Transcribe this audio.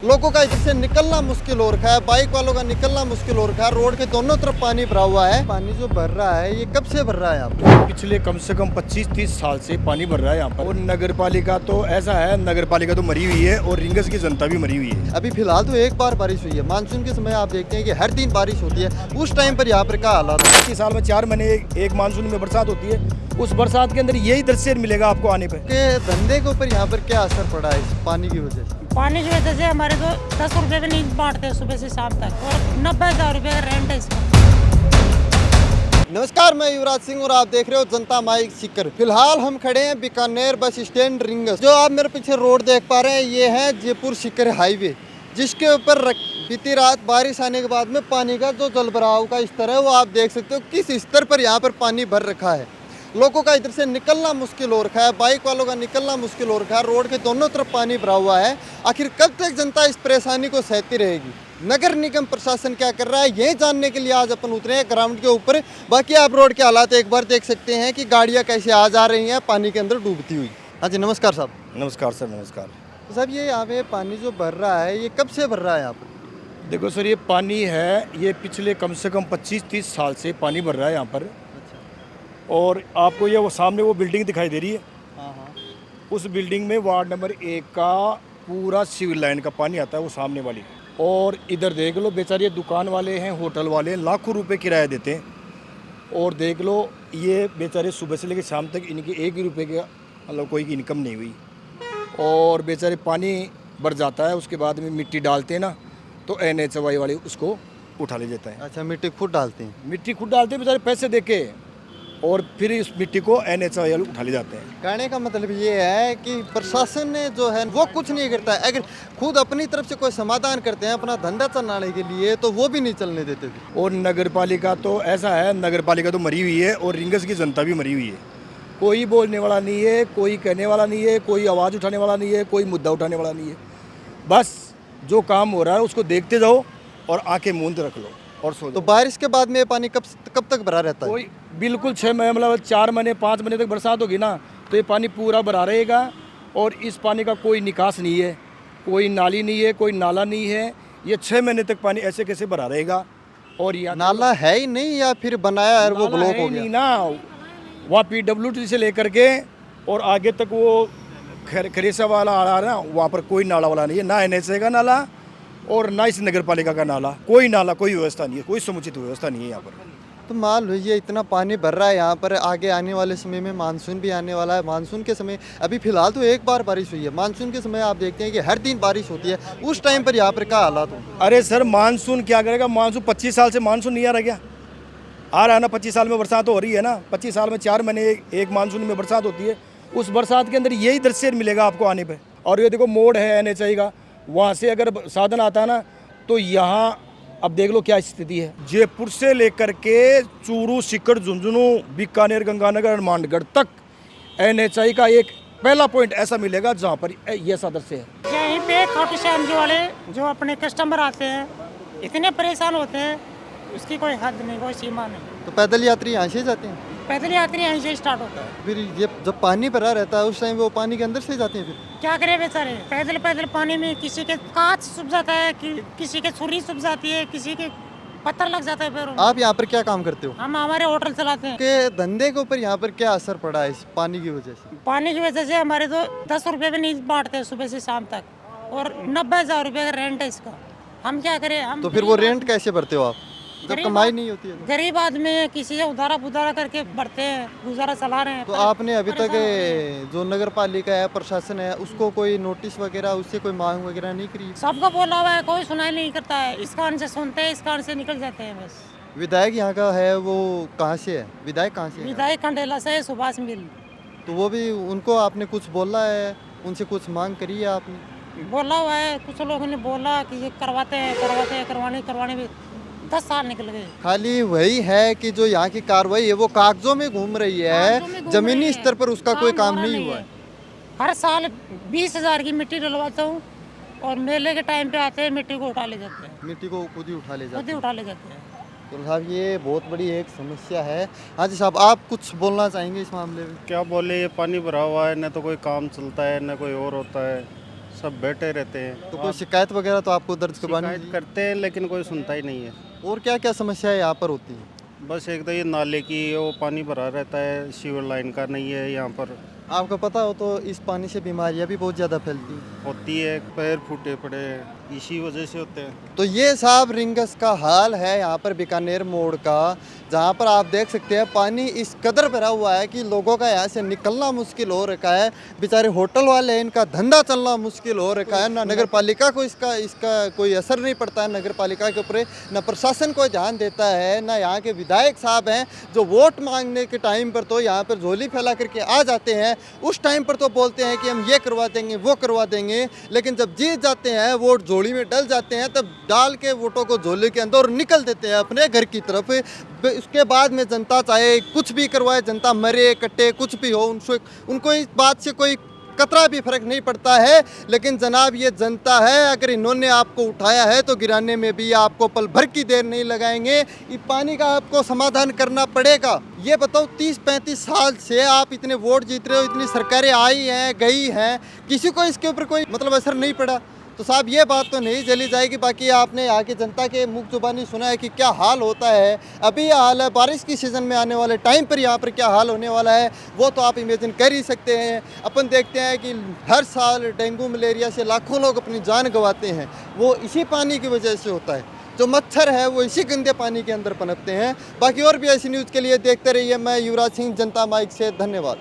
लोगों का इधर से निकलना मुश्किल हो रखा है, बाइक वालों का निकलना मुश्किल हो रखा है। रोड के दोनों तरफ पानी भरा हुआ है। पानी जो भर रहा है ये कब से भर रहा है यहाँ पे? पिछले कम से कम 25-30 साल से पानी भर रहा है यहाँ पर। और नगर पालिका तो ऐसा है, नगर पालिका तो मरी हुई है और रिंगस की जनता भी मरी हुई है। अभी फिलहाल तो एक बार बारिश हुई है। मानसून के समय आप देखते हैं कि हर दिन बारिश होती है। उस टाइम पर यहाँ पर क्या हालात है? इस साल में 4 महीने एक मानसून में बरसात होती है। उस बरसात के अंदर यही दृश्य मिलेगा आपको आने पे। के धंधे के ऊपर यहाँ पर क्या असर पड़ा है इस पानी की वजह से? पानी की वजह से हमारे तो 10 रुपए भी नहीं बांटते सुबह से शाम तक, और 90,000 रुपये का रेंट है इसका। नमस्कार, मैं युवराज सिंह और आप देख रहे हो जनता माइक सीकर। फिलहाल हम खड़े हैं बीकानेर बस स्टैंड रिंगस। जो आप मेरे पीछे रोड देख पा रहे हैं ये है जयपुर सीकर हाईवे, जिसके ऊपर बीती रात बारिश आने के बाद में पानी का जो जल भराव का स्तर है वो आप देख सकते हो किस स्तर पर यहाँ पर पानी भर रखा है। लोगों का इधर से निकलना मुश्किल हो रखा है, बाइक वालों का निकलना मुश्किल हो रखा है। रोड के दोनों तरफ पानी भरा हुआ है। आखिर कब तक जनता इस परेशानी को सहती रहेगी? नगर निगम प्रशासन क्या कर रहा है ये जानने के लिए आज अपन उतरे हैं ग्राउंड के ऊपर। बाकी आप रोड के हालात एक बार देख सकते हैं कि गाड़ियाँ कैसे आ जा रही हैं पानी के अंदर डूबती हुई। हाँ जी, नमस्कार साहब। नमस्कार सर, नमस्कार। तो साहब ये यहाँ पे पानी जो भर रहा है ये कब से भर रहा है यहाँ पर? देखो सर, ये पानी है, ये पिछले कम से कम 25-30 साल से पानी भर रहा है यहाँ पर। और आपको ये वो सामने वो बिल्डिंग दिखाई दे रही है। हाँ। उस बिल्डिंग में वार्ड नंबर 1 का पूरा सिविल लाइन का पानी आता है, वो सामने वाली। और इधर देख लो, बेचारे दुकान वाले हैं, होटल वाले हैं, लाखों रुपए किराया देते हैं। और देख लो, ये बेचारे सुबह से लेकर शाम तक इनकी 1 ही रुपये का मतलब कोई की इनकम नहीं हुई। और बेचारे पानी भर जाता है, उसके बाद में मिट्टी डालते हैं ना, तो NHY वाले उसको उठा ले जाता है। अच्छा, मिट्टी खुद डालते हैं? मिट्टी खुद डालते हैं बेचारे पैसे दे के, और फिर इस मिट्टी को NHY वाले उठा ले जाते हैं। कहने का मतलब ये है कि प्रशासन ने जो है वो कुछ नहीं करता है। अगर खुद अपनी तरफ से कोई समाधान करते हैं अपना धंधा चलाने के लिए तो वो भी नहीं चलने देते थे। और नगर पालिका तो ऐसा है, नगर पालिका तो मरी हुई है और रिंगस की जनता भी मरी हुई है। कोई बोलने वाला नहीं है, कोई कहने वाला नहीं है, कोई आवाज़ उठाने वाला नहीं है, कोई मुद्दा उठाने वाला नहीं है। बस जो काम हो रहा है उसको देखते जाओ और आंखें मूंद रख लो और सो। तो बारिश के बाद में ये पानी कब तक भरा रहता है? कोई बिल्कुल 6 महीने मतलब 4 महीने 5 महीने तक बरसात होगी ना, तो ये पानी पूरा भरा रहेगा। और इस पानी का कोई निकास नहीं है, कोई नाली नहीं है, कोई नाला नहीं है। ये 6 महीने तक पानी ऐसे कैसे भरा रहेगा। और यहाँ नाला है ही नहीं या फिर बनाया है वो नाला ब्लॉक है हो ही गया? नहीं ना, वहाँ PWD से लेकर के और आगे तक वो खरेसा वाला आ रहा है ना, वहाँ पर कोई नाला वाला नहीं है, ना NHA का नाला और ना इस नगर पालिका का नाला। कोई नाला, कोई व्यवस्था नहीं है, कोई समुचित व्यवस्था नहीं है यहाँ पर। तो मान लो ये इतना पानी भर रहा है यहाँ पर, आगे आने वाले समय में मानसून भी आने वाला है। मानसून के समय अभी फिलहाल तो एक बार बारिश हुई है। मानसून के समय आप देखते हैं कि हर दिन बारिश होती है। उस टाइम पर यहाँ पर क्या हालात होंगे? अरे सर, मानसून क्या करेगा? मानसून 25 साल से मानसून नहीं आ रहा क्या? आ रहा है ना, 25 साल में बरसात हो रही है ना। 25 साल में 4 महीने एक मानसून में बरसात होती है। उस बरसात के अंदर यही दृश्य मिलेगा आपको आने पे। और ये देखो मोड़ है NHI का, वहाँ से अगर साधन आता है ना तो यहाँ अब देख लो क्या स्थिति है। जयपुर से लेकर के चूरू, सीकर, झुंझुनू, बीकानेर, गंगानगर, मांडगढ़ तक NHI का एक पहला पॉइंट ऐसा मिलेगा जहाँ पर ये ऐसा दृश्य है। यहीं पे खाटू श्याम जी वाले जो अपने कस्टमर आते हैं इतने परेशान होते हैं, उसकी कोई हद नहीं, कोई सीमा नहीं। तो पैदल यात्री यहाँ से जाते हैं? पैदल यात्री यहीं से स्टार्ट होता है। फिर ये जब पानी भरा रहता है उस टाइम वो पानी के अंदर से जाते हैं? फिर क्या करे बेचारे, पैदल पैदल पानी में किसी के कांच सूख जाता है, किसी के छुरी सूख जाती है, किसी के पत्थर लग जाता है पैरों में। आप यहाँ पर क्या काम करते हो? हम हमारे होटल चलाते हैं। के धंधे के ऊपर यहाँ पर क्या असर पड़ा है इस पानी की वजह से? पानी की वजह से हमारे तो 10 रुपए भी नहीं बांटते सुबह से शाम तक, और 90,000 रुपये का रेंट है इसका। हम क्या करें? हम तो फिर वो रेंट कैसे भरते हो आप जब कमाई नहीं होती है? गरीब आदमी है, किसी से उधारा पुधारा करके भरते हैं, गुजारा चला रहे हैं। तो आपने अभी तक जो नगर पालिका है, प्रशासन है, उसको कोई नोटिस वगैरह, उससे कोई मांग वगैरह नहीं करी? सबको बोला हुआ है, कोई सुनाई नहीं करता है। इस कान से सुनते हैं, इस कान से निकल जाते हैं बस। विधायक यहाँ का है वो कहाँ से है? विधायक कहाँ से है? विधायक खंडेला से है, सुभाष मिल। तो वो भी उनको आपने कुछ बोला है, उनसे कुछ मांग करी है आपने? बोला हुआ है, कुछ लोगों ने बोला कि ये करवाते हैं करवाने में 10 साल निकल गए। खाली वही है कि जो यहाँ की कार्रवाई है वो कागजों में घूम रही है, जमीनी स्तर पर उसका कोई काम नहीं हुआ है। हर साल 20,000 की मिट्टी डलवाता हूँ और मेले के टाइम पे आते हैं, मिट्टी को उठा ले जाते हैं। मिट्टी को खुद ही उठा ले जाते हैं। तो साहब ये बहुत बड़ी एक समस्या है। हाँ जी साहब, आप कुछ बोलना चाहेंगे इस मामले में? क्या बोले, ये पानी भरा हुआ है, न तो कोई काम चलता है न कोई और होता है। सब बैठे रहते हैं। तो कोई शिकायत वगैरह तो आपको दर्ज करवानी शिकायत है? करते हैं लेकिन कोई सुनता ही नहीं है। और क्या क्या समस्याएं यहाँ पर होती हैं? बस एक तो ये नाले की वो पानी भरा रहता है, सीवर लाइन का नहीं है यहाँ पर। आपको पता हो तो इस पानी से बीमारियां भी बहुत ज़्यादा फैलती हैं। होती है, पैर फूटे पड़े हैं, इसी वजह से होते हैं। तो ये साहब रिंगस का हाल है यहाँ पर बीकानेर मोड़ का, जहाँ पर आप देख सकते हैं पानी इस कदर भरा हुआ है कि लोगों का यहाँ से निकलना मुश्किल हो रखा है। बेचारे होटल वाले हैं, इनका धंधा चलना मुश्किल हो रखा है। ना नगर पालिका को इसका कोई असर नहीं पड़ता है, नगर पालिका के ऊपर ना प्रशासन को ध्यान देता है, ना यहाँ के विधायक साहब हैं जो वोट मांगने के टाइम पर तो यहाँ पर झोली फैला करके आ जाते हैं। उस टाइम पर तो बोलते हैं कि हम ये करवा देंगे वो करवा देंगे, लेकिन जब जीत जाते हैं, वोट झोली में डल जाते हैं, तब डाल के वोटों को झोली के अंदर और निकल देते हैं अपने घर की तरफ। उसके बाद में जनता चाहे कुछ भी करवाए, जनता मरे कटे कुछ भी हो, उनको इस बात से कोई कतरा भी फर्क नहीं पड़ता है। लेकिन जनाब ये जनता है, अगर इन्होंने आपको उठाया है तो गिराने में भी आपको पल भर की देर नहीं लगाएंगे। ये पानी का आपको समाधान करना पड़ेगा। ये बताओ 30-35 साल से आप इतने वोट जीत रहे हो, इतनी सरकारें आई हैं गई हैं, किसी को इसके ऊपर कोई मतलब असर नहीं पड़ा। तो साहब ये बात तो नहीं चली जाएगी। बाकी आपने यहाँ की जनता के मुख जुबानी सुना है कि क्या हाल होता है। अभी ये हाल है, बारिश की सीज़न में आने वाले टाइम पर यहाँ पर क्या हाल होने वाला है वो तो आप इमेजिन कर ही सकते हैं। अपन देखते हैं कि हर साल डेंगू मलेरिया से लाखों लोग अपनी जान गंवाते हैं, वो इसी पानी की वजह से होता है। जो मच्छर है वो इसी गंदे पानी के अंदर पनपते हैं। बाकी और भी ऐसी न्यूज़ के लिए देखते रहिए। मैं युवराज सिंह, जनता माइक से, धन्यवाद।